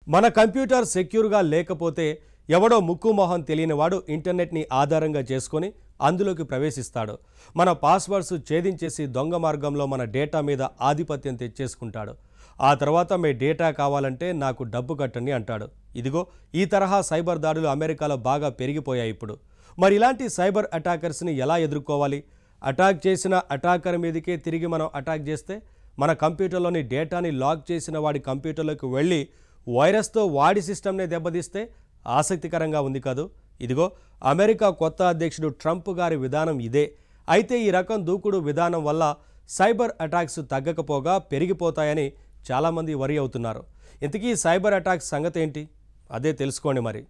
మన కంప్యూటర్ సెక్యూర్గా లేకపోతే ఎవడో ముక్కు మొహం తెలియనివాడు ఇంటర్నెట్ని ఆధారంగా చేసుకొని అందులోకి ప్రవేశిస్తాడు. మన పాస్వర్డ్స్ ఛేదించేసి దొంగ మార్గంలో మన డేటా మీద ఆధిపత్యం తెచ్చేసుకుంటాడు. ఆ తర్వాత మీ డేటా కావాలంటే నాకు డబ్బు కట్టండి అంటాడు. ఇదిగో ఈ తరహా సైబర్ దాడులు అమెరికాలో బాగా పెరిగిపోయాయి ఇప్పుడు. మరి ఇలాంటి సైబర్ అటాకర్స్ని ఎలా ఎదుర్కోవాలి? అటాక్ చేసిన అటాకర్ మీదకే తిరిగి మనం అటాక్ చేస్తే, మన కంప్యూటర్లోని డేటాని లాక్ చేసిన వాడి కంప్యూటర్లోకి వెళ్ళి వైరస్తో వాడి సిస్టమ్నే దెబ్బతీస్తే ఆసక్తికరంగా ఉంది కాదు. ఇదిగో అమెరికా కొత్త అధ్యక్షుడు ట్రంప్ గారి విధానం ఇదే. అయితే ఈ రకం దూకుడు విధానం వల్ల సైబర్ అటాక్స్ తగ్గకపోగా పెరిగిపోతాయని చాలామంది వరి అవుతున్నారు. ఇంతకీ సైబర్ అటాక్స్ సంగతి ఏంటి? అదే తెలుసుకోండి మరి.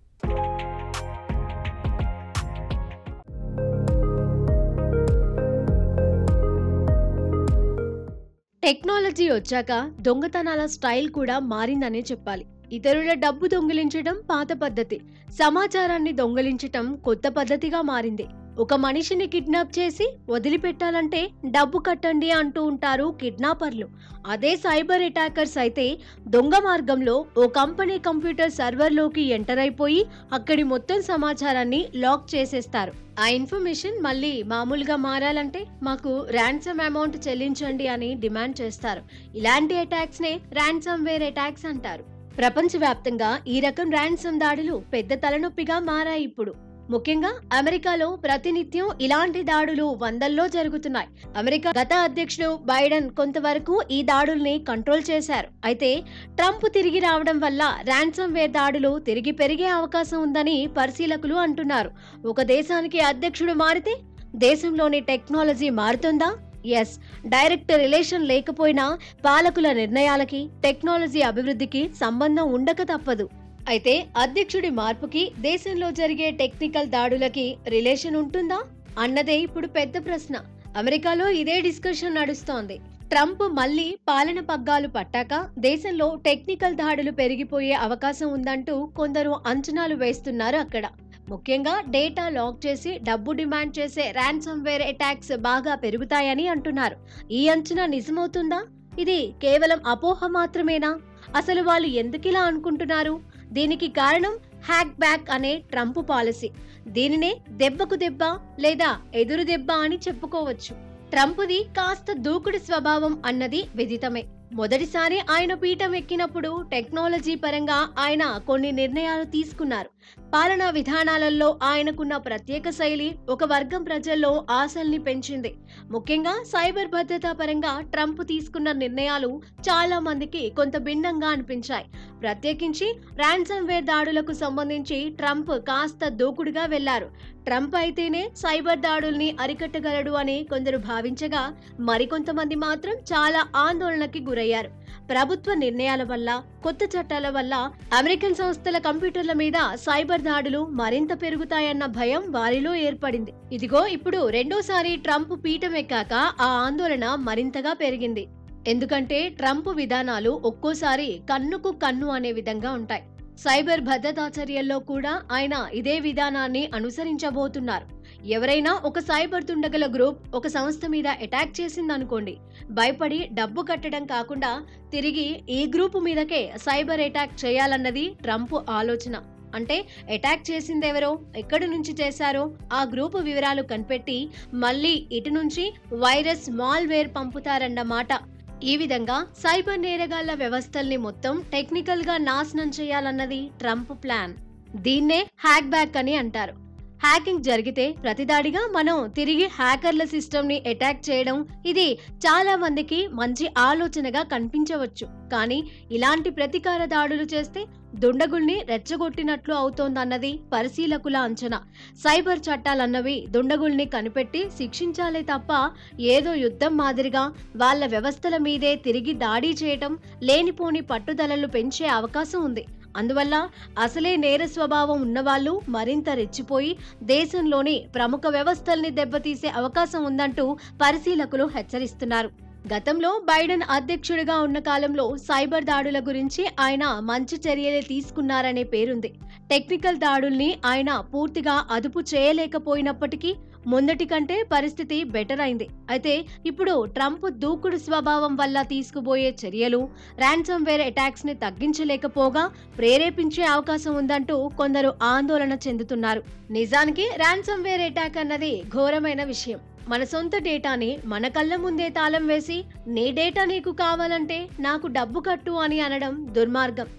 టెక్నాలజీ వచ్చాక దొంగతనాల స్టైల్ కూడా మారిందనే చెప్పాలి. ఇతరుల డబ్బు దొంగిలించడం పాత పద్ధతి, సమాచారాన్ని దొంగిలించటం కొత్త పద్ధతిగా మారింది. ఒక మనిషిని కిడ్నాప్ చేసి వదిలిపెట్టాలంటే డబ్బు కట్టండి అంటూ ఉంటారు కిడ్నాపర్లు. అదే సైబర్ అటాకర్స్ అయితే దొంగ మార్గంలో ఓ కంపెనీ కంప్యూటర్ సర్వర్లోకి ఎంటర్ అయిపోయి అక్కడి మొత్తం సమాచారాన్ని లాక్ చేసేస్తారు. ఆ ఇన్ఫర్మేషన్ మళ్ళీ మామూలుగా మారాలంటే మాకు ర్యాన్సమ్ అమౌంట్ చెల్లించండి అని డిమాండ్ చేస్తారు. ఇలాంటి అటాక్స్ నే ర్యాన్సమ్ వేర్ అటాక్స్ అంటారు. ప్రపంచవ్యాప్తంగా ఈ రకం ర్యాన్సమ్ దాడులు పెద్ద తలనొప్పిగా మారాయి ఇప్పుడు. ముఖ్యంగా అమెరికాలో ప్రతినిత్యం ఇలాంటి దాడులు వందల్లో జరుగుతున్నాయి. అమెరికా గత అధ్యక్షుడు బైడెన్ కొంతవరకు ఈ దాడుల్ని కంట్రోల్ చేశారు. అయితే ట్రంప్ తిరిగి రావడం వల్ల ర్యాన్సమ్ వేర్ దాడులు తిరిగి పెరిగే అవకాశం ఉందని పరిశీలకులు అంటున్నారు. ఒక దేశానికి అధ్యక్షుడు మారితే దేశంలోని టెక్నాలజీ మారుతుందా? ఎస్, డైరెక్ట్ రిలేషన్ లేకపోయినా పాలకుల నిర్ణయాలకి టెక్నాలజీ అభివృద్ధికి సంబంధం ఉండక తప్పదు. అయితే అధ్యక్షుడి మార్పుకి దేశంలో జరిగే టెక్నికల్ దాడులకి రిలేషన్ ఉంటుందా అన్నదే ఇప్పుడు పెద్ద ప్రశ్న. అమెరికాలో ఇదే డిస్కషన్ నడుస్తోంది. ట్రంప్ మళ్లీ పాలన పగ్గాలు పట్టాక దేశంలో టెక్నికల్ దాడులు పెరిగిపోయే అవకాశం ఉందంటూ కొందరు అంచనాలు వేస్తున్నారు అక్కడ. ముఖ్యంగా డేటా లాక్ చేసి డబ్బు డిమాండ్ చేసే ర్యాన్సమ్ వేర్ అటాక్స్ బాగా పెరుగుతాయని అంటున్నారు. ఈ అంచనా నిజమవుతుందా? ఇది కేవలం అపోహ మాత్రమేనా? అసలు వాళ్ళు ఎందుకిలా అనుకుంటున్నారు? దీనికి కారణం హ్యాక్ బ్యాక్ అనే ట్రంప్ పాలసీ. దీనినే దెబ్బకు దెబ్బ లేదా ఎదురు దెబ్బ అని చెప్పుకోవచ్చు. ట్రంప్ది కాస్త దూకుడు స్వభావం అన్నది విదితమే. మొదటిసారి ఆయన పీఠం ఎక్కినప్పుడు టెక్నాలజీ పరంగా ఆయన కొన్ని నిర్ణయాలు తీసుకున్నారు. పాలనా విధానాలలో ఆయనకున్న ప్రత్యేక శైలి ఒక వర్గం ప్రజల్లో ఆశల్ని పెంచింది. ముఖ్యంగా సైబర్ భద్రతా పరంగా ట్రంప్ తీసుకున్న నిర్ణయాలు చాలా మందికి కొంత భిన్నంగా అనిపించాయి. ప్రత్యేకించి ర్యాన్సమ్ వేర్ దాడులకు సంబంధించి ట్రంప్ కాస్త దూకుడుగా వెళ్లారు. ట్రంప్ అయితేనే సైబర్ దాడుల్ని అరికట్టగలడు అని కొందరు భావించగా, మరికొంతమంది మాత్రం చాలా ఆందోళనకి గురయ్యారు. ప్రభుత్వ నిర్ణయాల వల్ల, కొత్త చట్టాల వల్ల అమెరికన్ సంస్థల కంప్యూటర్ల మీద సైబర్ దాడులు మరింత పెరుగుతాయన్న భయం వారిలో ఏర్పడింది. ఇదిగో ఇప్పుడు రెండోసారి ట్రంప్ పీఠం ఎక్కాక ఆ ఆందోళన మరింతగా పెరిగింది. ఎందుకంటే ట్రంప్ విధానాలు ఒక్కోసారి కన్నుకు కన్ను అనే విధంగా ఉంటాయి. సైబర్ భద్రతా చర్యల్లో కూడా ఆయన ఇదే విధానాన్ని అనుసరించబోతున్నారు. ఎవరైనా ఒక సైబర్ దుండగుల గ్రూప్ ఒక సంస్థ మీద అటాక్ చేసిందనుకోండి, భయపడి డబ్బు కట్టడం కాకుండా తిరిగి ఈ గ్రూపు మీదకే సైబర్ అటాక్ చేయాలన్నది ట్రంప్ ఆలోచన. అంటే అటాక్ చేసిందెవరో, ఎక్కడి నుంచి చేశారో ఆ గ్రూపు వివరాలు కనిపెట్టి మళ్ళీ ఇటు నుంచి వైరస్ మాల్వేర్ పంపుతారన్నమాట. ఈ విధంగా సైబర్ నేరగాళ్ల వ్యవస్థల్ని మొత్తం టెక్నికల్ గా నాశనం చేయాలన్నది ట్రంప్ ప్లాన్. దీన్నే హ్యాక్ బ్యాక్ అని అంటారు. హ్యాకింగ్ జరిగితే ప్రతిదాడిగా మనం తిరిగి హ్యాకర్ల సిస్టమ్ ని అటాక్ చేయడం, ఇది చాలా మందికి మంచి ఆలోచనగా కనిపించవచ్చు. కానీ ఇలాంటి ప్రతీకార దాడులు చేస్తే దుండగుల్ని రెచ్చగొట్టినట్లు అవుతోందన్నది పరిశీలకుల అంచనా. సైబర్ చట్టాలన్నవి దుండగుల్ని కనిపెట్టి శిక్షించాలే తప్ప ఏదో యుద్ధం మాదిరిగా వాళ్ళ వ్యవస్థల మీదే తిరిగి దాడి చేయటం లేనిపోని పట్టుదలలు పెంచే అవకాశం ఉంది. అందువల్ల అసలే నేర స్వభావం ఉన్నవాళ్లు మరింత రెచ్చిపోయి దేశంలోని ప్రముఖ వ్యవస్థల్ని దెబ్బతీసే అవకాశం ఉందంటూ పరిశీలకులు హెచ్చరిస్తున్నారు. గతంలో బైడెన్ అధ్యక్షుడిగా ఉన్న కాలంలో సైబర్ దాడుల గురించి ఆయన మంచి చర్యలే తీసుకున్నారనే పేరుంది. టెక్నికల్ దాడుల్ని ఆయన పూర్తిగా అదుపు చేయలేకపోయినప్పటికీ ముందటి కంటే పరిస్థితి బెటర్ అయింది. అయితే ఇప్పుడు ట్రంప్ దూకుడు స్వభావం వల్ల తీసుకుపోయే చర్యలు ర్యాన్సమ్వేర్ అటాక్స్ ని తగ్గించలేకపోగా ప్రేరేపించే అవకాశం ఉందంటూ కొందరు ఆందోళన చెందుతున్నారు. నిజానికి ర్యాన్సమ్వేర్ అటాక్ అన్నది ఘోరమైన విషయం. మన సొంత డేటాని మన కళ్ళ ముందే తాళం వేసి నీ డేటా నీకు కావాలంటే నాకు డబ్బు కట్టు అని అనడం దుర్మార్గం.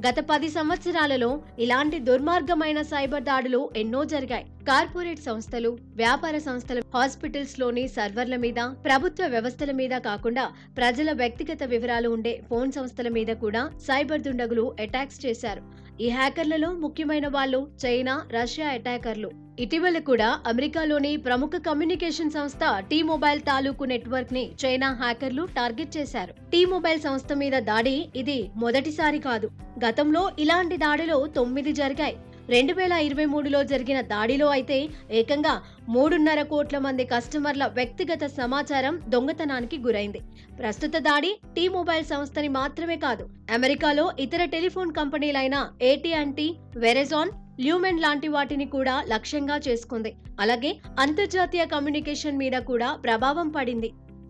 గత 10 సంవత్సరాలలో ఇలాంటి దుర్మార్గమైన సైబర్ దాడులు ఎన్నో జరిగాయి. కార్పొరేట్ సంస్థలు, వ్యాపార సంస్థలు, హాస్పిటల్స్ లోని సర్వర్ల మీద, ప్రభుత్వ వ్యవస్థల మీద కాకుండా ప్రజల వ్యక్తిగత వివరాలు ఉండే ఫోన్ సంస్థల మీద కూడా సైబర్ దుండగులు అటాక్స్ చేశారు. ఈ హ్యాకర్లలో ముఖ్యమైన వాళ్ళు చైనా, రష్యా అటాకర్లు. ఇటీవల కూడా అమెరికాలోని ప్రముఖ కమ్యూనికేషన్ సంస్థ టీ-మొబైల్ తాలూకు నెట్వర్క్ ని చైనా హ్యాకర్లు టార్గెట్ చేశారు. టీ-మొబైల్ సంస్థ మీద దాడి ఇది మొదటిసారి కాదు. గతంలో ఇలాంటి దాడులు 9 జరిగాయి. 2023లో జరిగిన దాడిలో అయితే ఏకంగా 3.5 కోట్ల మంది కస్టమర్ల వ్యక్తిగత సమాచారం దొంగతనానికి గురైంది. ప్రస్తుత దాడి టీ-మొబైల్ సంస్థని మాత్రమే కాదు, అమెరికాలో ఇతర టెలిఫోన్ కంపెనీలైన AT&T, వెరెజాన్, ల్యూమెన్ లాంటి వాటిని కూడా లక్ష్యంగా చేసుకుంది. అలాగే అంతర్జాతీయ కమ్యూనికేషన్ మీద కూడా ప్రభావం పడింది.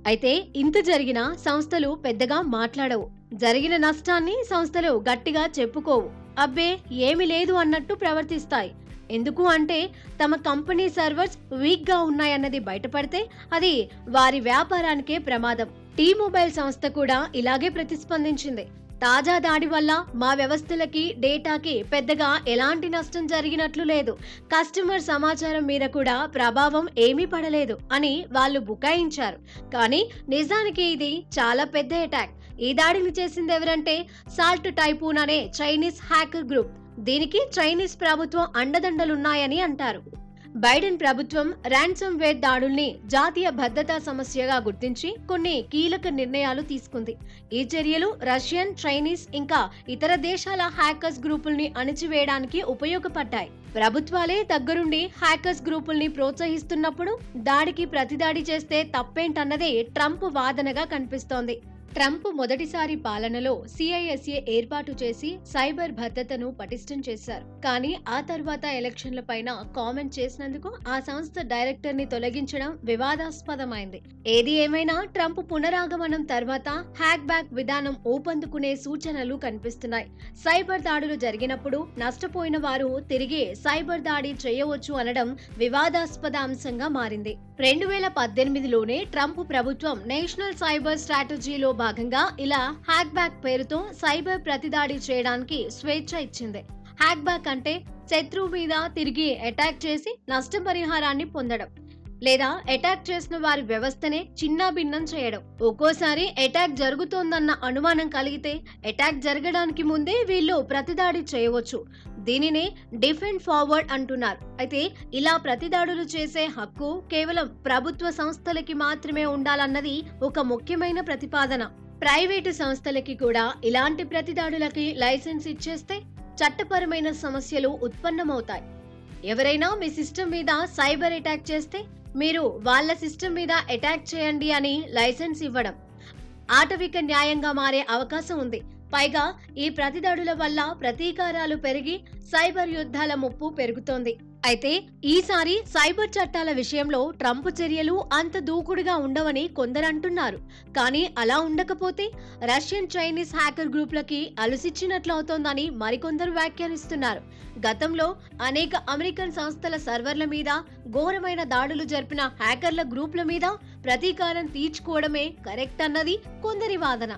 అయితే ఇంత జరిగినా సంస్థలు పెద్దగా మాట్లాడవు. జరిగిన నష్టాన్ని సంస్థలు గట్టిగా చెప్పుకోవు. అబ్బే ఏమీ లేదు అన్నట్టు ప్రవర్తిస్తాయి. ఎందుకు అంటే తమ కంపెనీ సర్వర్స్ వీక్ గా ఉన్నాయన్నది బయటపడితే అది వారి వ్యాపారానికే ప్రమాదం. టీ-మొబైల్ సంస్థ కూడా ఇలాగే ప్రతిస్పందించింది. తాజా దాడి వల్ల మా వ్యవస్థలకి, డేటాకి పెద్దగా ఎలాంటి నష్టం జరిగినట్లు లేదు. కస్టమర్ సమాచారం మీద కూడా ప్రభావం ఏమీ పడలేదు అని వాళ్ళు బుకాయించారు. కానీ నిజానికి ఇది చాలా పెద్ద అటాక్. ఈ దాడిని చేసింది ఎవరంటే సాల్ట్ టైఫూన్ అనే చైనీస్ హ్యాకర్ గ్రూప్. దీనికి చైనీస్ ప్రభుత్వం అండదండలున్నాయని అంటారు. బైడెన్ ప్రభుత్వం ర్యాన్సమ్వేర్ దాడుల్ని జాతీయ భద్రతా సమస్యగా గుర్తించి కొన్ని కీలక నిర్ణయాలు తీసుకుంది. ఈ చర్యలు రష్యన్, చైనీస్ ఇంకా ఇతర దేశాల హ్యాకర్స్ గ్రూపుల్ని అణిచివేయడానికి ఉపయోగపడ్డాయి. ప్రభుత్వాలే దగ్గరుండి హ్యాకర్స్ గ్రూపుల్ని ప్రోత్సహిస్తున్నప్పుడు దాడికి ప్రతిదాడి చేస్తే తప్పేంటన్నదే ట్రంప్ వాదనగా కనిపిస్తోంది. ట్రంప్ మొదటిసారి పాలనలో CISA ఏర్పాటు చేసి సైబర్ భద్రతను పటిష్టం చేశారు. కానీ ఆ తర్వాత ఎలక్షన్లపైన కామెంట్ చేసినందుకు ఆ సంస్థ డైరెక్టర్ ని తొలగించడం వివాదాస్పదమైంది. ఏది ఏమైనా ట్రంప్ పునరాగమనం తర్వాత హ్యాక్ బ్యాక్ విధానం ఊపందుకునే సూచనలు కనిపిస్తున్నాయి. సైబర్ దాడులు జరిగినప్పుడు నష్టపోయిన వారు తిరిగి సైబర్ దాడి చేయవచ్చు అనడం వివాదాస్పద అంశంగా మారింది. 2018లోనే ట్రంప్ ప్రభుత్వం నేషనల్ సైబర్ స్ట్రాటజీలో భాగంగా ఇలా హ్యాక్ బ్యాక్ పేరుతో సైబర్ ప్రతిదాడి చేయడానికి స్వేచ్ఛ ఇచ్చింది. హ్యాక్ బ్యాక్ అంటే శత్రువు మీద తిరిగి అటాక్ చేసి నష్టపరిహారాన్ని పొందడం, లేదా అటాక్ చేసిన వారి వ్యవస్థనే చిన్నాభిన్నం చేయడం. ఒక్కోసారి అటాక్ జరుగుతోందన్న అనుమానం కలిగితే అటాక్ జరగడానికి ముందే వీళ్ళు ప్రతిదాడి చేయవచ్చు. దీనినే డిఫెండ్ ఫార్వర్డ్ అంటున్నారు. అయితే ఇలా ప్రతిదాడులు చేసే హక్కు కేవలం ప్రభుత్వ సంస్థలకి మాత్రమే ఉండాలన్నది ఒక ముఖ్యమైన ప్రతిపాదన. ప్రైవేటు సంస్థలకి కూడా ఇలాంటి ప్రతిదాడులకి లైసెన్స్ ఇచ్చేస్తే చట్టపరమైన సమస్యలు ఉత్పన్నమవుతాయి. ఎవరైనా మీ సిస్టమ్ మీద సైబర్ అటాక్ చేస్తే మీరు వాళ్ళ సిస్టమ్ మీద అటాక్ చేయండి అని లైసెన్స్ ఇవ్వడం ఆటవిక న్యాయంగా మారే అవకాశం ఉంది. పైగా ఈ ప్రతిదాడుల వల్ల ప్రతీకారాలు పెరిగి సైబర్ యుద్ధాల ముప్పు పెరుగుతోంది. అయితే ఈసారి సైబర్ చట్టాల విషయంలో ట్రంప్ చర్యలు అంత దూకుడుగా ఉండవని కొందరంటున్నారు. కానీ అలా ఉండకపోతే రష్యన్, చైనీస్ హ్యాకర్ గ్రూపులకి అలుసిచ్చినట్లవుతోందని మరికొందరు వ్యాఖ్యానిస్తున్నారు. గతంలో అనేక అమెరికన్ సంస్థల సర్వర్ల మీద ఘోరమైన దాడులు జరిపిన హ్యాకర్ల గ్రూపుల మీద ప్రతీకారం తీర్చుకోవడమే కరెక్ట్ అన్నది కొందరి వాదన.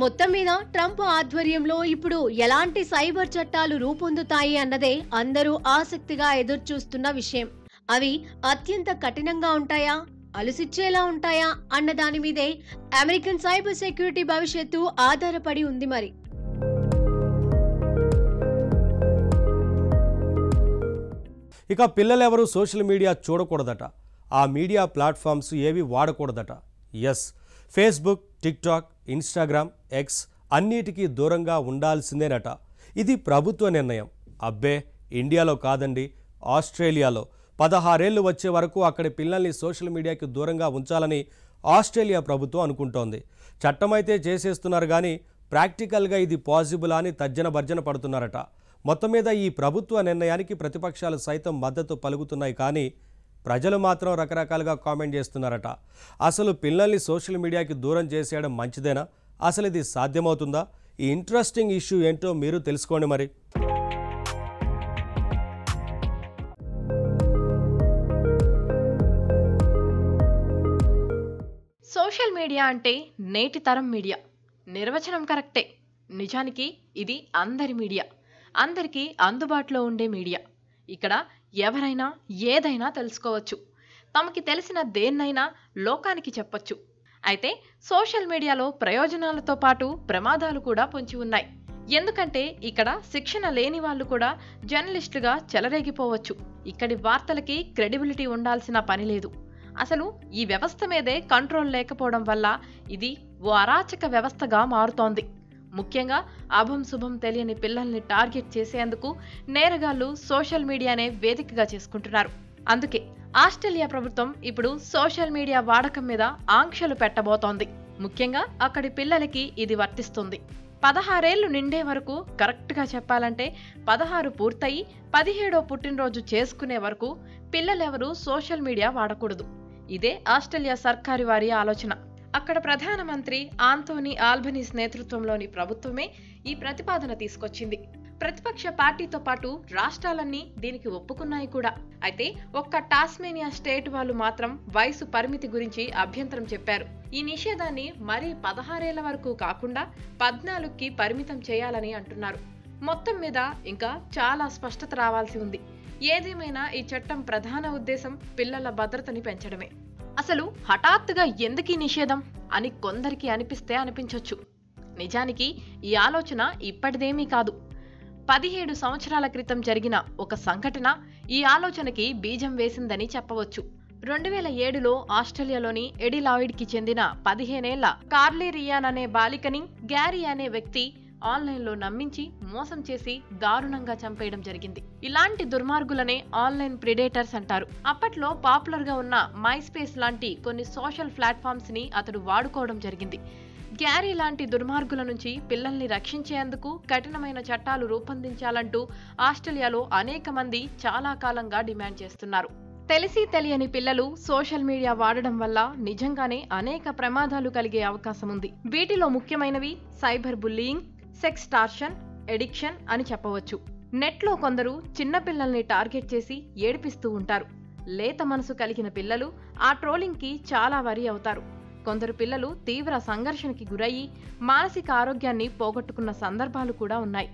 మొత్తం మీద ట్రంప్ ఆధ్వర్యంలో ఇప్పుడు ఎలాంటి సైబర్ చట్టాలు రూపొందుతాయి అన్నదే అందరూ ఆసక్తిగా ఎదురుచూస్తున్న విషయం. అవి అత్యంత కఠినంగా ఉంటాయా, అలుసిచ్చేలా ఉంటాయా అన్న దాని మీదే అమెరికన్ సైబర్ సెక్యూరిటీ భవిష్యత్తు ఆధారపడి ఉంది. మరి ఇక పిల్లలెవరూ సోషల్ మీడియా చూడకూడదట. ఆ మీడియా ప్లాట్ఫామ్స్ ఏవి వాడకూడదట. ఎస్, ఫేస్బుక్, టిక్టాక్, ఇన్స్టాగ్రామ్, ఎక్స్ అన్నిటికీ దూరంగా ఉండాల్సిందేనట. ఇది ప్రభుత్వ నిర్ణయం. అబ్బే, ఇండియాలో కాదండి, ఆస్ట్రేలియాలో 16 ఏళ్లు వచ్చే వరకు అక్కడి పిల్లల్ని సోషల్ మీడియాకి దూరంగా ఉంచాలని ఆస్ట్రేలియా ప్రభుత్వం అనుకుంటోంది. చట్టమైతే చేసేస్తున్నారు కానీ ప్రాక్టికల్గా ఇది పాసిబుల్ అని తర్జన భర్జన పడుతున్నారట. మొత్తం మీద ఈ ప్రభుత్వ నిర్ణయానికి ప్రతిపక్షాలు సైతం మద్దతు పలుకుతున్నాయి. కానీ ప్రజలు మాత్రం రకరకాలుగా కామెంట్ చేస్తున్నారట. అసలు పిల్లల్ని సోషల్ మీడియాకి దూరం చేసేయడం మంచిదేనా? అసలు ఇది సాధ్యమవుతుందా? ఈ ఇంట్రెస్టింగ్ ఇష్యూ ఏంటో మీరు తెలుసుకోండి మరి. సోషల్ మీడియా అంటే నేటి తరం మీడియా. నిర్వచనం కరెక్టే. నిజానికి ఇది అందరి మీడియా, అందరికీ అందుబాటులో ఉండే మీడియా. ఇక్కడ ఎవరైనా ఏదైనా తెలుసుకోవచ్చు, తమకి తెలిసిన దేన్నైనా లోకానికి చెప్పొచ్చు. అయితే సోషల్ మీడియాలో ప్రయోజనాలతో పాటు ప్రమాదాలు కూడా పొంచి ఉన్నాయి. ఎందుకంటే ఇక్కడ శిక్షణ లేని వాళ్ళు కూడా జర్నలిస్టులుగా చెలరేగిపోవచ్చు. ఇక్కడి వార్తలకి క్రెడిబిలిటీ ఉండాల్సిన పని లేదు. అసలు ఈ వ్యవస్థ మీదే కంట్రోల్ లేకపోవడం వల్ల ఇది ఓ అరాచక వ్యవస్థగా మారుతోంది. ముఖ్యంగా అభం శుభం తెలియని పిల్లల్ని టార్గెట్ చేసేందుకు నేరగాళ్లు సోషల్ మీడియానే వేదికగా చేసుకుంటున్నారు. అందుకే ఆస్ట్రేలియా ప్రభుత్వం ఇప్పుడు సోషల్ మీడియా వాడకం మీద ఆంక్షలు పెట్టబోతోంది. ముఖ్యంగా అక్కడి పిల్లలకి ఇది వర్తిస్తుంది. 16 ఏళ్లు నిండే వరకు, కరెక్ట్గా చెప్పాలంటే 16 పూర్తయి 17వ పుట్టినరోజు చేసుకునే వరకు పిల్లలెవరూ సోషల్ మీడియా వాడకూడదు. ఇదే ఆస్ట్రేలియా సర్కారు వారి ఆలోచన. అక్కడ ప్రధానమంత్రి ఆంథోనీ ఆల్బనీస్ నేతృత్వంలోని ప్రభుత్వమే ఈ ప్రతిపాదన తీసుకొచ్చింది. ప్రతిపక్ష పార్టీతో పాటు రాష్ట్రాలన్నీ దీనికి ఒప్పుకున్నాయి కూడా. అయితే ఒక్క టాస్మేనియా స్టేట్ వాళ్ళు మాత్రం వయసు పరిమితి గురించి అభ్యంతరం చెప్పారు. ఈ నిషేధాన్ని మరీ 16 ఏళ్ల వరకు కాకుండా 14కి పరిమితం చేయాలని అంటున్నారు. మొత్తం మీద ఇంకా చాలా స్పష్టత రావాల్సి ఉంది. ఏదేమైనా ఈ చట్టం ప్రధాన ఉద్దేశం పిల్లల భద్రతని పెంచడమే. అసలు హఠాత్తుగా ఎందుకీ నిషేధం అని కొందరికి అనిపిస్తే అనిపించొచ్చు. నిజానికి ఈ ఆలోచన ఇప్పటిదేమీ కాదు. 17 సంవత్సరాల క్రితం జరిగిన ఒక సంఘటన ఈ ఆలోచనకి బీజం వేసిందని చెప్పవచ్చు. 2007లో ఆస్ట్రేలియాలోని ఎడిలాయిడ్కి చెందిన 15 ఏళ్ల కార్లీ రియాన్ అనే బాలికని గ్యారీ అనే వ్యక్తి ఆన్లైన్లో నమ్మించి మోసం చేసి దారుణంగా చంపేయడం జరిగింది. ఇలాంటి దుర్మార్గులనే ఆన్లైన్ ప్రిడేటర్స్ అంటారు. అప్పట్లో పాపులర్ గా ఉన్న మైస్పేస్ లాంటి కొన్ని సోషల్ ప్లాట్ఫామ్స్ ని అతడు వాడుకోవడం జరిగింది. గ్యారీ లాంటి దుర్మార్గుల నుంచి పిల్లల్ని రక్షించేందుకు కఠినమైన చట్టాలు రూపొందించాలంటూ ఆస్ట్రేలియాలో అనేక మంది చాలా కాలంగా డిమాండ్ చేస్తున్నారు. తెలిసి తెలియని పిల్లలు సోషల్ మీడియా వాడడం వల్ల నిజంగానే అనేక ప్రమాదాలు కలిగే అవకాశం ఉంది. వీటిలో ముఖ్యమైనవి సైబర్ బుల్లీయింగ్, సెక్స్టార్షన్, ఎడిక్షన్ అని చెప్పవచ్చు. నెట్లో కొందరు చిన్నపిల్లల్ని టార్గెట్ చేసి ఏడిపిస్తూ ఉంటారు. లేత మనసు కలిగిన పిల్లలు ఆ ట్రోలింగ్కి చాలా వరి అవుతారు. కొందరు పిల్లలు తీవ్ర సంఘర్షణకి గురయ్యి మానసిక ఆరోగ్యాన్ని పోగొట్టుకున్న సందర్భాలు కూడా ఉన్నాయి.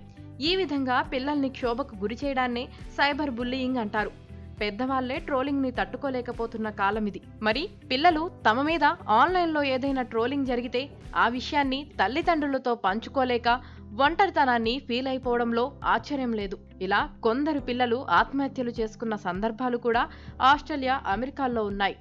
ఈ విధంగా పిల్లల్ని క్షోభకు గురి చేయడాన్నే సైబర్ బుల్లీయింగ్ అంటారు. పెద్దవాళ్లే ట్రోలింగ్ ని తట్టుకోలేకపోతున్న కాలం ఇది. మరి పిల్లలు తమ మీద ఆన్లైన్లో ఏదైనా ట్రోలింగ్ జరిగితే ఆ విషయాన్ని తల్లిదండ్రులతో పంచుకోలేక ఒంటరితనాన్ని ఫీల్ అయిపోవడంలో ఆశ్చర్యం లేదు. ఇలా కొందరు పిల్లలు ఆత్మహత్యలు చేసుకున్న సందర్భాలు కూడా ఆస్ట్రేలియా, అమెరికాల్లో ఉన్నాయి.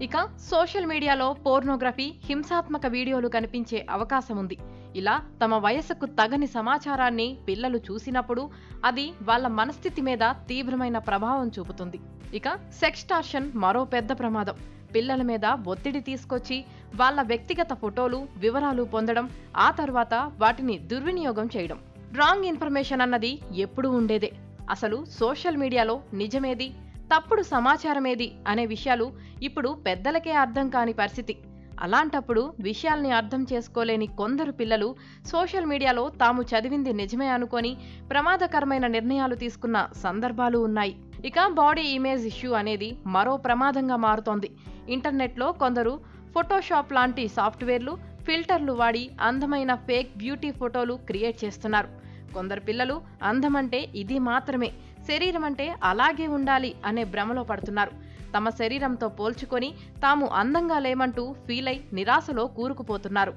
ఇక సోషల్ మీడియాలో పోర్నోగ్రఫీ, హింసాత్మక వీడియోలు కనిపించే అవకాశం ఉంది. ఇలా తమ వయసుకు తగని సమాచారాన్ని పిల్లలు చూసినప్పుడు అది వాళ్ళ మనస్థితి మీద తీవ్రమైన ప్రభావం చూపుతుంది. ఇక సెక్స్టార్షన్ మరో పెద్ద ప్రమాదం. పిల్లల మీద ఒత్తిడి తీసుకొచ్చి వాళ్ళ వ్యక్తిగత ఫోటోలు, వివరాలు పొందడం, ఆ తర్వాత వాటిని దుర్వినియోగం చేయడం. రాంగ్ ఇన్ఫర్మేషన్ అన్నది ఎప్పుడూ ఉండేదే. అసలు సోషల్ మీడియాలో నిజమేది, తప్పుడు సమాచారమేది అనే విషయాలు ఇప్పుడు పెద్దలకే అర్థం కాని పరిస్థితి. అలాంటప్పుడు విషయాల్ని అర్థం చేసుకోలేని కొందరు పిల్లలు సోషల్ మీడియాలో తాము చదివింది నిజమే అనుకొని ప్రమాదకరమైన నిర్ణయాలు తీసుకున్న సందర్భాలు ఉన్నాయి. ఇక బాడీ ఇమేజ్ ఇష్యూ అనేది మరో ప్రమాదంగా మారుతోంది. ఇంటర్నెట్లో కొందరు ఫోటోషాప్ లాంటి సాఫ్ట్వేర్లు, ఫిల్టర్లు వాడి అందమైన ఫేక్ బ్యూటీ ఫోటోలు క్రియేట్ చేస్తున్నారు. కొందరు పిల్లలు అందమంటే ఇది మాత్రమే, శరీరం అంటే అలాగే ఉండాలి అనే భ్రమలో పడుతున్నారు. తమ శరీరంతో పోల్చుకొని తాము అందంగా లేమంటూ ఫీల్ అయి నిరాశలో కూరుకుపోతున్నారు.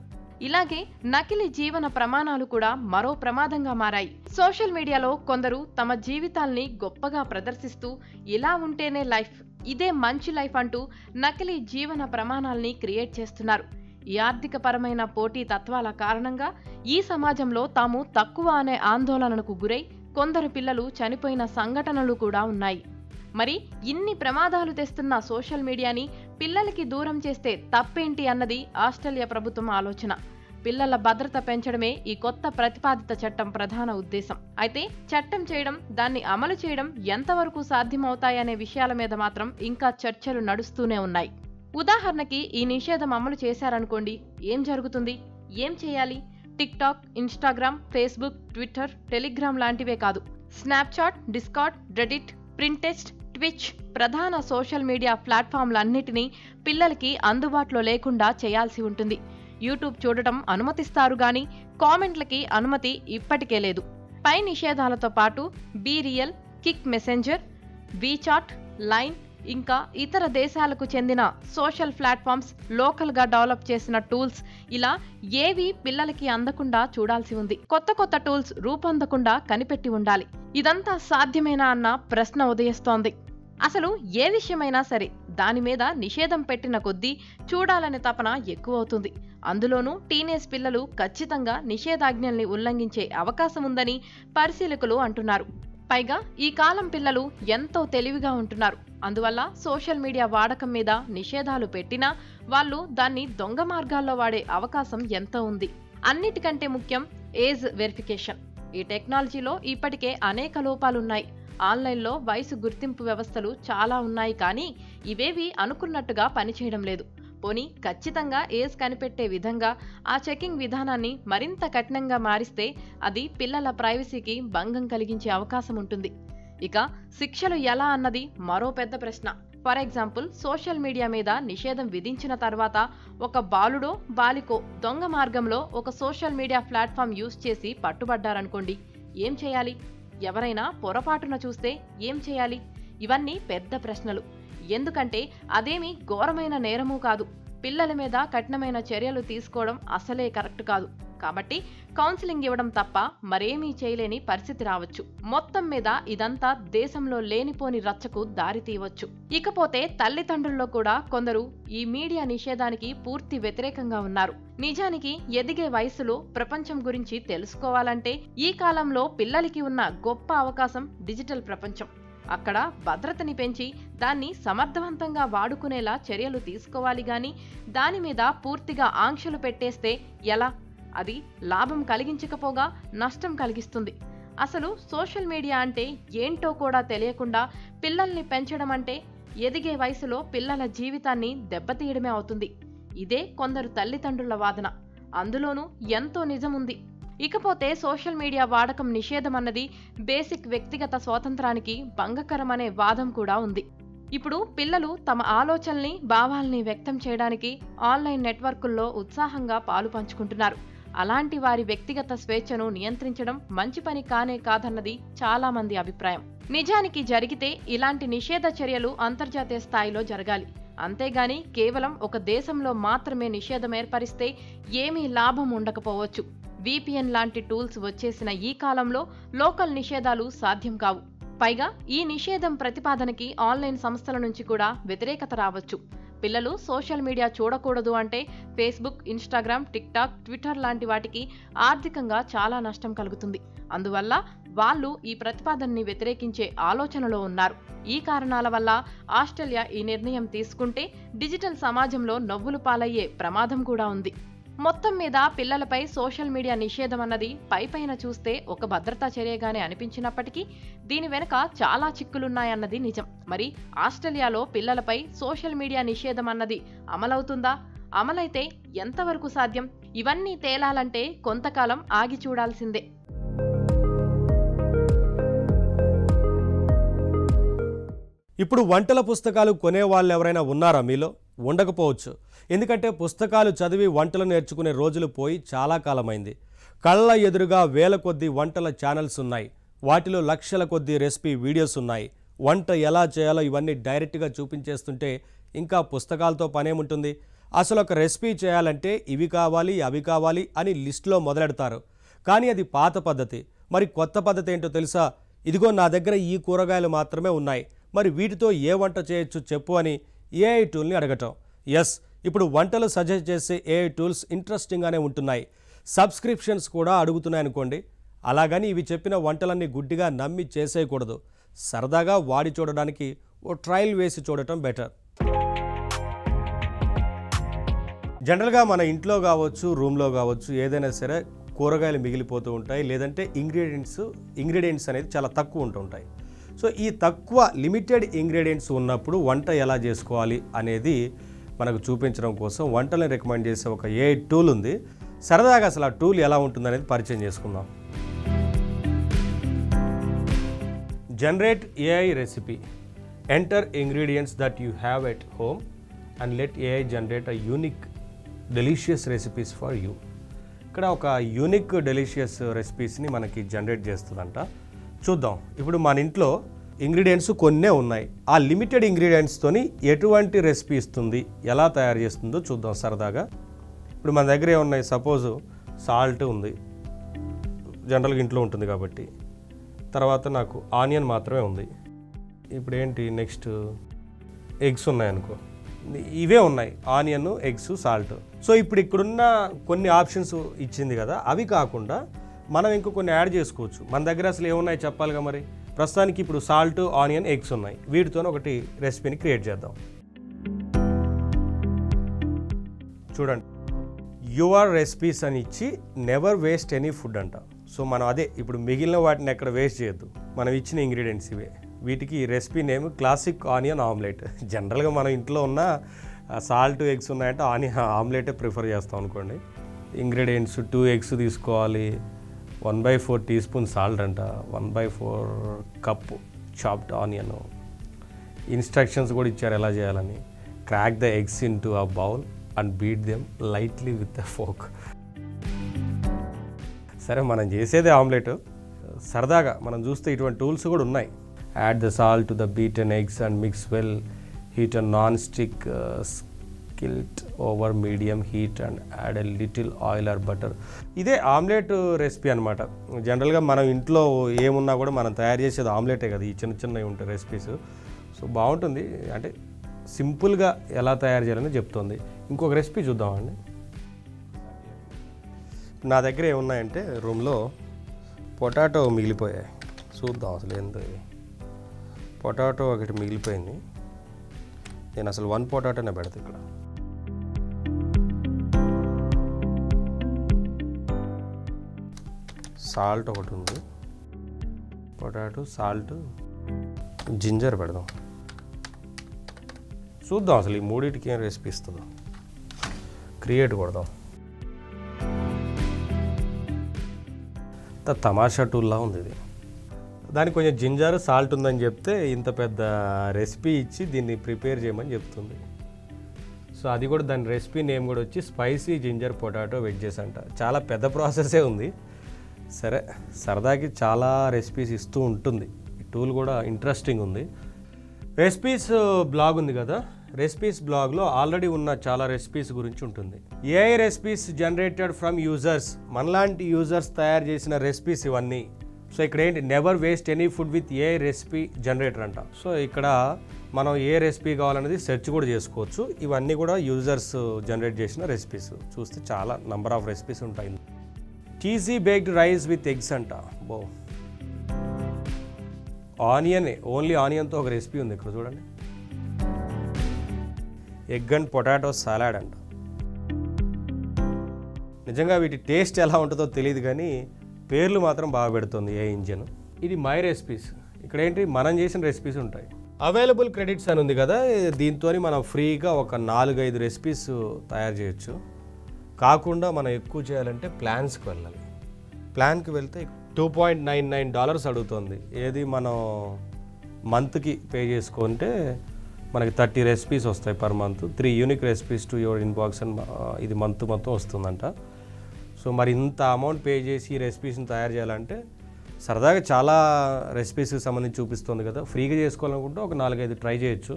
ఇలాగే నకిలీ జీవన ప్రమాణాలు కూడా మరో ప్రమాదంగా మారాయి. సోషల్ మీడియాలో కొందరు తమ జీవితాల్ని గొప్పగా ప్రదర్శిస్తూ ఇలా ఉంటేనే లైఫ్, ఇదే మంచి లైఫ్ అంటూ నకిలీ జీవన ప్రమాణాల్ని క్రియేట్ చేస్తున్నారు. ఈ ఆర్థిక పరమైన పోటీ తత్వాల కారణంగా ఈ సమాజంలో తాము తక్కువ అనే ఆందోళనకు గురై కొందరు పిల్లలు చనిపోయిన సంఘటనలు కూడా ఉన్నాయి. మరి ఇన్ని ప్రమాదాలు తెస్తున్న సోషల్ మీడియాని పిల్లలకి దూరం చేస్తే తప్పేంటి అన్నది ఆస్ట్రేలియా ప్రభుత్వం ఆలోచన. పిల్లల భద్రత పెంచడమే ఈ కొత్త ప్రతిపాదిత చట్టం ప్రధాన ఉద్దేశం. అయితే చట్టం చేయడం, దాన్ని అమలు చేయడం ఎంతవరకు సాధ్యమవుతాయనే విషయాల మీద మాత్రం ఇంకా చర్చలు నడుస్తూనే ఉన్నాయి. ఉదాహరణకి ఈ నిషేధం అమలు చేశారనుకోండి, ఏం జరుగుతుంది? ఏం చేయాలి? TikTok, Instagram, Facebook, Twitter, Telegram లాంటివే కాదు, Snapchat, Discord, Reddit, Pinterest, Twitch ప్రధాన సోషల్ మీడియా ప్లాట్ఫామ్లన్నిటినీ పిల్లలకి అందుబాటులో లేకుండా చేయాల్సి ఉంటుంది. యూట్యూబ్ చూడటం అనుమతిస్తారు గాని కామెంట్లకి అనుమతి ఇప్పటికే లేదు. పై నిషేధాలతో పాటు బీరియల్, కిక్ మెసెంజర్, వీచాట్, లైన్ ఇంకా ఇతర దేశాలకు చెందిన సోషల్ ప్లాట్ఫామ్స్, లోకల్గా డెవలప్ చేసిన టూల్స్ ఇలా ఏవి పిల్లలకి అందకుండా చూడాల్సి ఉంది. కొత్త టూల్స్ రూపొందకుండా కనిపెట్టి ఉండాలి. ఇదంతా సాధ్యమేనా అన్న ప్రశ్న ఉదయిస్తోంది. అసలు ఏ విషయమైనా సరే దాని మీద నిషేధం పెట్టిన కొద్దీ చూడాలనే తపన ఎక్కువవుతుంది. అందులోనూ టీనేజ్ పిల్లలు ఖచ్చితంగా నిషేధాజ్ఞల్ని ఉల్లంఘించే అవకాశం ఉందని పరిశీలకులు అంటున్నారు. పైగా ఈ కాలం పిల్లలు ఎంతో తెలివిగా ఉంటున్నారు. అందువల్ల సోషల్ మీడియా వాడకం మీద నిషేధాలు పెట్టినా వాళ్ళు దాన్ని దొంగ మార్గాల్లో వాడే అవకాశం ఎంతో ఉంది. అన్నిటికంటే ముఖ్యం ఏజ్ వెరిఫికేషన్. ఈ టెక్నాలజీలో ఇప్పటికే అనేక లోపాలున్నాయి. ఆన్లైన్లో వయసు గుర్తింపు వ్యవస్థలు చాలా ఉన్నాయి, కానీ ఇవేవి అనుకున్నట్టుగా పనిచేయడం లేదు. పోనీ ఖచ్చితంగా ఏజ్ కనిపెట్టే విధంగా ఆ చెకింగ్ విధానాన్ని మరింత కఠినంగా మారిస్తే అది పిల్లల ప్రైవసీకి భంగం కలిగించే అవకాశం ఉంటుంది. ఇక శిక్షలు ఎలా అన్నది మరో పెద్ద ప్రశ్న. ఫర్ ఎగ్జాంపుల్, సోషల్ మీడియా మీద నిషేధం విధించిన తర్వాత ఒక బాలుడో బాలికో దొంగ మార్గంలో ఒక సోషల్ మీడియా ప్లాట్ఫామ్ యూజ్ చేసి పట్టుబడ్డారనుకోండి, ఏం చేయాలి? ఎవరైనా పొరపాటున చూస్తే ఏం చేయాలి? ఇవన్నీ పెద్ద ప్రశ్నలు. ఎందుకంటే అదేమీ ఘోరమైన నేరమూ కాదు. పిల్లల మీద కఠినమైన చర్యలు తీసుకోవడం అసలే కరెక్ట్ కాదు. కాబట్టి కౌన్సిలింగ్ ఇవ్వడం తప్ప మరేమీ చేయలేని పరిస్థితి రావచ్చు. మొత్తం మీద ఇదంతా దేశంలో లేనిపోని రచ్చకు దారి తీయవచ్చు. ఇకపోతే తల్లిదండ్రుల్లో కూడా కొందరు ఈ మీడియా నిషేధానికి పూర్తి వ్యతిరేకంగా ఉన్నారు. నిజానికి ఎదిగే వయసులో ప్రపంచం గురించి తెలుసుకోవాలంటే ఈ కాలంలో పిల్లలకి ఉన్న గొప్ప అవకాశం డిజిటల్ ప్రపంచం. అక్కడ భద్రతని పెంచి దాన్ని సమర్థవంతంగా వాడుకునేలా చర్యలు తీసుకోవాలి గాని దాని మీద పూర్తిగా ఆంక్షలు పెట్టేస్తే ఎలా? అది లాభం కలిగించకపోగా నష్టం కలిగిస్తుంది. అసలు సోషల్ మీడియా అంటే ఏంటో కూడా తెలియకుండా పిల్లల్ని పెంచడం అంటే ఎదిగే వయసులో పిల్లల జీవితాన్ని దెబ్బతీయడమే అవుతుంది. ఇదే కొందరు తల్లిదండ్రుల వాదన. అందులోనూ ఎంతో నిజముంది. ఇకపోతే సోషల్ మీడియా వాడకం నిషేధం అన్నది బేసిక్ వ్యక్తిగత స్వాతంత్రానికి భంగకరమనే వాదం కూడా ఉంది. ఇప్పుడు పిల్లలు తమ ఆలోచనల్ని, భావాల్ని వ్యక్తం చేయడానికి ఆన్లైన్ నెట్వర్కుల్లో ఉత్సాహంగా పాలు పంచుకుంటున్నారు. అలాంటి వారి వ్యక్తిగత స్వేచ్ఛను నియంత్రించడం మంచి పని కానే కాదన్నది చాలా మంది అభిప్రాయం. నిజానికి జరిగితే ఇలాంటి నిషేధ చర్యలు అంతర్జాతీయ స్థాయిలో జరగాలి. అంతేగాని కేవలం ఒక దేశంలో మాత్రమే నిషేధం ఏర్పరిస్తే ఏమీ లాభం ఉండకపోవచ్చు. VPN లాంటి టూల్స్ వచ్చేసిన ఈ కాలంలో లోకల్ నిషేధాలు సాధ్యం కావు. పైగా ఈ నిషేధం ప్రతిపాదనకి ఆన్లైన్ సంస్థల నుంచి కూడా వ్యతిరేకత రావచ్చు. పిల్లలు సోషల్ మీడియా చూడకూడదు అంటే ఫేస్బుక్, ఇన్స్టాగ్రామ్, టిక్టాక్, ట్విట్టర్ లాంటి వాటికి ఆర్థికంగా చాలా నష్టం కలుగుతుంది. అందువల్ల వాళ్ళు ఈ ప్రతిపాదనని వ్యతిరేకించే ఆలోచనలో ఉన్నారు. ఈ కారణాల వల్ల ఆస్ట్రేలియా ఈ నిర్ణయం తీసుకుంటే డిజిటల్ సమాజంలో నవ్వులు పాలయ్యే ప్రమాదం కూడా ఉంది. మొత్తం మీద పిల్లలపై సోషల్ మీడియా నిషేధం అన్నది పైపైన చూస్తే ఒక భద్రతా చర్యగానే అనిపించినప్పటికీ దీని వెనుక చాలా చిక్కులున్నాయన్నది నిజం. మరి ఆస్ట్రేలియాలో పిల్లలపై సోషల్ మీడియా నిషేధం అన్నది అమలవుతుందా? అమలైతే ఎంతవరకు సాధ్యం? ఇవన్నీ తేలాలంటే కొంతకాలం ఆగి చూడాల్సిందే. ఇప్పుడు వంటల పుస్తకాలు కొనేవాళ్ళు ఎవరైనా ఉన్నారా మీలో? ఉండకపోవచ్చు. ఎందుకంటే పుస్తకాలు చదివి వంటలు నేర్చుకునే రోజులు పోయి చాలా కాలమైంది. కళ్ళ ఎదురుగా వేల కొద్దీ వంటల ఛానల్స్ ఉన్నాయి. వాటిలో లక్షల కొద్దీ రెసిపీ వీడియోస్ ఉన్నాయి. వంట ఎలా చేయాలో ఇవన్నీ డైరెక్ట్గా చూపించేస్తుంటే ఇంకా పుస్తకాలతో పనేముంటుంది? అసలు ఒక రెసిపీ చేయాలంటే ఇవి కావాలి, అవి కావాలి అని లిస్టులో మొదలెడతారు. కానీ అది పాత పద్ధతి. మరి కొత్త పద్ధతి ఏంటో తెలుసా? ఇదిగో నా దగ్గర ఈ కూరగాయలు మాత్రమే ఉన్నాయి, మరి వీటితో ఏ వంట చేయొచ్చు చెప్పు అని AI టూల్ని అడగటం. ఎస్, ఇప్పుడు వంటలు సజెస్ట్ చేసే AI టూల్స్ ఇంట్రెస్టింగ్గానే ఉంటున్నాయి. సబ్స్క్రిప్షన్స్ కూడా అడుగుతున్నాయి అనుకోండి. అలాగని ఇవి చెప్పిన వంటలన్నీ గుడ్డిగా నమ్మి చేసేయకూడదు. సరదాగా వాడి చూడడానికి ఓ ట్రయల్ వేసి చూడటం బెటర్. జనరల్గా మన ఇంట్లో కావచ్చు, రూమ్లో కావచ్చు, ఏదైనా సరే కూరగాయలు మిగిలిపోతూ ఉంటాయి, లేదంటే ఇంగ్రీడియంట్స్ అనేది చాలా తక్కువ ఉంటుంటాయి. సో ఈ తక్కువ లిమిటెడ్ ఇంగ్రీడియంట్స్ ఉన్నప్పుడు వంట ఎలా చేసుకోవాలి అనేది మనకు చూపించడం కోసం వంటలను రికమెండ్ చేసే ఒక AI టూల్ ఉంది. సరదాగా అసలు ఆ టూల్ ఎలా ఉంటుందనేది పరిచయం చేసుకుందాం. Generate AI recipe. Enter ingredients that you have at home and let AI generate a unique delicious recipes for you. ఇక్కడ ఒక యూనిక్ డెలిషియస్ రెసిపీస్ని మనకి జనరేట్ చేస్తుందంట. చూద్దాం. ఇప్పుడు మన ఇంట్లో ఇంగ్రీడియంట్స్ కొన్నే ఉన్నాయి. ఆ లిమిటెడ్ ఇంగ్రీడియంట్స్తోని ఎటువంటి రెసిపీ ఇస్తుంది, ఎలా తయారు చేస్తుందో చూద్దాం సరదాగా. ఇప్పుడు మన దగ్గర ఏమున్నాయి? సపోజ్ సాల్ట్ ఉంది, జనరల్గా ఇంట్లో ఉంటుంది కాబట్టి. తర్వాత నాకు ఆనియన్ మాత్రమే ఉంది. ఇప్పుడు ఏంటి నెక్స్ట్? ఎగ్స్ ఉన్నాయనుకో, ఇవే ఉన్నాయి, ఆనియన్, ఎగ్స్, సాల్ట్. సో ఇప్పుడు ఇక్కడున్న కొన్ని ఆప్షన్స్ ఇచ్చింది కదా, అవి కాకుండా మనం ఇంకో కొన్ని యాడ్ చేసుకోవచ్చు. మన దగ్గర అసలు ఏమున్నాయి చెప్పాలిగా మరి. ప్రస్తుతానికి ఇప్పుడు సాల్ట్, ఆనియన్, ఎగ్స్ ఉన్నాయి. వీటితో ఒకటి రెసిపీని క్రియేట్ చేద్దాం. చూడండి, యువర్ రెసిపీస్ అని ఇచ్చి నెవర్ వేస్ట్ ఎనీ ఫుడ్ అంట. సో మనం అదే ఇప్పుడు మిగిలిన వాటిని ఎక్కడ వేస్ట్ చేయొద్దు. మనం ఇచ్చిన ఇంగ్రీడియంట్స్ ఇవే. వీటికి recipe name classic onion omelette. జనరల్గా మన ఇంట్లో ఉన్న సాల్ట్, ఎగ్స్ ఉన్నాయంటే ఆనియన్ ఆమ్లెటే ప్రిఫర్ చేస్తాం అనుకోండి. ఇంగ్రీడియంట్స్ 2 ఎగ్స్ తీసుకోవాలి, 1/4 టీ స్పూన్ సాల్ట్ అంట, 1/4 కప్ చాప్డ్ ఆనియన్. ఇన్స్ట్రక్షన్స్ కూడా ఇచ్చారు ఎలా చేయాలని. Crack the eggs in to a bowl and beat them lightly with the folk. సరే, మనం చేసేదే ఆమ్లెట్. సరదాగా మనం చూస్తే ఇటువంటి టూల్స్ కూడా ఉన్నాయి. Add the salt to the beaten eggs and mix well. Heat a non stick skillet over medium heat and add a little oil or butter. ఇదే ఆమ్లెట్ రెసిపీ అనమాట. జనరల్గా మనం ఇంట్లో ఏమున్నా కూడా మనం తయారు చేసేది ఆమ్లెటే కదా. ఈ చిన్న చిన్నవి ఉంటాయి రెసిపీస్. సో బాగుంటుంది, అంటే సింపుల్గా ఎలా తయారు చేయాలని చెప్తుంది. ఇంకొక రెసిపీ చూద్దామండి. నా దగ్గర ఏమున్నాయంటే రూమ్లో పొటాటో మిగిలిపోయాయి. చూద్దాం అసలు ఏందో. పొటాటో ఒకటి మిగిలిపోయింది. నేను అసలు 1 పొటాటోనే పెడతా ఇక్కడ. సాల్ట్ ఒకటి ఉంది, పొటాటో, సాల్ట్, జింజర్ పెడదాం. చూద్దాం అసలు ఈ మూడింటికి ఏం రెసిపీ ఇస్తుందో. క్రియేట్ కొడదాం. తమాషా టూల్లా ఉంది ఇది. దానికి కొంచెం జింజర్, సాల్ట్ ఉందని చెప్తే ఇంత పెద్ద రెసిపీ ఇచ్చి దీన్ని ప్రిపేర్ చేయమని చెప్తుంది. సో అది కూడా దాని రెసిపీ నేమ్ కూడా వచ్చి స్పైసీ జింజర్ పొటాటో వెజ్జెస్ అంట. చాలా పెద్ద ప్రాసెసే ఉంది. సరే, సరదాకి చాలా రెసిపీస్ ఇస్తూ ఉంటుంది. ఈ టూల్ కూడా ఇంట్రెస్టింగ్ ఉంది. రెసిపీస్ బ్లాగ్ ఉంది కదా, రెసిపీస్ బ్లాగ్లో ఆల్రెడీ ఉన్న చాలా రెసిపీస్ గురించి ఉంటుంది. AI recipes generated from users. మనలాంటి యూజర్స్ తయారు చేసిన రెసిపీస్ ఇవన్నీ. సో ఇక్కడ ఏంటి, never waste any food with AI recipe generator అంట. సో ఇక్కడ మనం ఏ రెసిపీ కావాలనేది సెర్చ్ కూడా చేసుకోవచ్చు. ఇవన్నీ కూడా యూజర్స్ జనరేట్ చేసిన రెసిపీస్. చూస్తే చాలా నంబర్ ఆఫ్ రెసిపీస్ ఉంటాయి. Cheesy baked rice with eggs అంట. ఆనియనే, ఓన్లీ ఆనియన్తో ఒక రెసిపీ ఉంది ఇక్కడ చూడండి. ఎగ్ అండ్ పొటాటో సలాడ్ అంట. నిజంగా వీటి టేస్ట్ ఎలా ఉంటుందో తెలియదు కానీ పేర్లు మాత్రం బాగా పెడుతుంది ఏ ఇంజిన్. ఇది మై రెసిపీస్. ఇక్కడ ఏంటి, మనం చేసిన రెసిపీస్ ఉంటాయి. అవైలబుల్ క్రెడిట్స్ అని ఉంది కదా, దీంతో మనం ఫ్రీగా ఒక 4-5 రెసిపీస్ తయారు చేయొచ్చు. కాకుండా మనం ఎక్కువ చేయాలంటే ప్లాన్స్కి వెళ్ళాలి. ప్లాన్కి వెళ్తే $2.99 అడుగుతుంది. ఏది మనం మంత్కి పే చేసుకుంటే మనకి 30 రెసిపీస్ వస్తాయి per month. 3 unique recipes to your inbox అని ఇది మంత్ మొత్తం వస్తుందంట. సో మరి ఇంత అమౌంట్ పే చేసి ఈ రెసిపీస్ని తయారు చేయాలంటే సరదాగా చాలా రెసిపీస్కి సంబంధించి చూపిస్తుంది కదా. ఫ్రీగా చేసుకోవాలనుకుంటే ఒక 4-5 ట్రై చేయొచ్చు.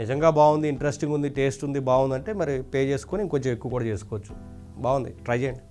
నిజంగా బాగుంది, ఇంట్రెస్టింగ్ ఉంది, టేస్ట్ ఉంది, బాగుందంటే మరి పే చేసుకొని ఇంకొంచెం ఎక్కువ కూడా చేసుకోవచ్చు. బాగుంది, ట్రై చేయండి.